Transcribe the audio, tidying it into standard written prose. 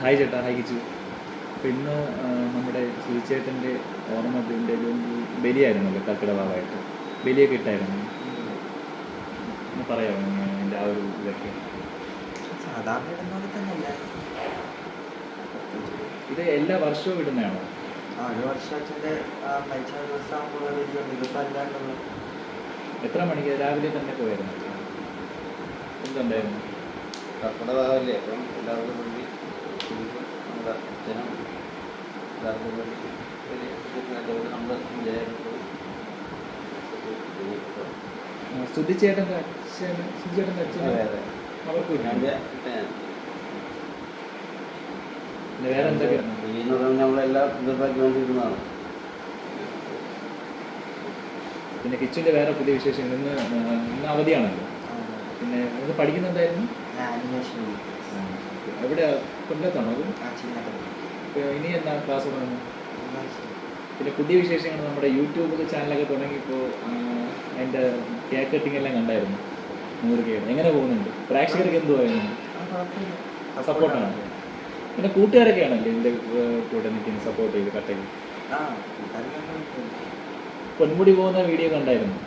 Hi ചേട്ടാ, hi Kichu. അപ്പോൾ ഇന്ന് നമ്മുടെ സുചേട്ടൻ്റെ ഓർമ്മത്തിൻ്റെ ഒരു ബലിയായിരുന്നല്ലോ കർക്കിടകവായിട്ട്. ബലിയൊക്കെ ഇട്ടായിരുന്നു. ഒന്ന് പറയാമോ എൻ്റെ ആ ഒരു ഇതൊക്കെ? സാധാരണ ഇടുന്നത് തന്നെയല്ല, ഇത് എല്ലാ വർഷവും ഇടുന്നതാണോ? ഒരു വർഷം അച്ഛൻ്റെ മരിച്ച ദിവസം ആകുമ്പോൾ ബലിയുണ്ട്. ഇതിപ്പോൾ അല്ലാണ്ടുള്ളത്. എത്ര മണിക്ക്? രാവിലെ തന്നെ പോയായിരുന്നു? എന്തുണ്ടായിരുന്നു? കർക്കിടകമല്ലേ, അപ്പം എല്ലാവർക്കും വേണ്ടി നമ്മുടെ അച്ഛനും എല്ലാവർക്കും വേണ്ടി നമ്മുടെ സുധിച്ചേട്ടൻ്റെ അച്ഛൻ, സുധിച്ചേട്ടൻ്റെ അച്ഛൻ അവർക്കും എൻ്റെ പിന്നെ വേറെ എന്തൊക്കെയാണ്? എന്ന് പറഞ്ഞാൽ നമ്മളെല്ലാം ഇതൊക്കെ വേണ്ടിയിരുന്നതാണ്. പിന്നെ കിച്ചുവിൻ്റെ വേറെ പുതിയ വിശേഷങ്ങൾ. ഇന്ന് അവധിയാണല്ലോ. പിന്നെ ഇന്ന് പഠിക്കുന്നുണ്ടായിരുന്നു. ആനിമേഷൻ എവിടെ? കൊല്ലത്താണോ അത്? ഇനി എന്നാ ക്ലാസ് തുടങ്ങുന്നത്? പിന്നെ പുതിയ വിശേഷങ്ങൾ നമ്മുടെ യൂട്യൂബ് ചാനലൊക്കെ തുടങ്ങിയപ്പോൾ അതിൻ്റെ കേക്ക് കട്ടിങ് എല്ലാം കണ്ടായിരുന്നു. 100K എങ്ങനെ പോകുന്നുണ്ട്? പ്രേക്ഷകർക്ക് എന്തുവായിരുന്നു? സപ്പോർട്ടാണ്. പിന്നെ കൂട്ടുകാരൊക്കെയാണല്ലേ എൻ്റെ കൂടെ നിൽക്കുന്ന സപ്പോർട്ട് ചെയ്ത് കട്ടയിൽ? പൊന്മുടി പോകുന്ന വീഡിയോ കണ്ടായിരുന്നു.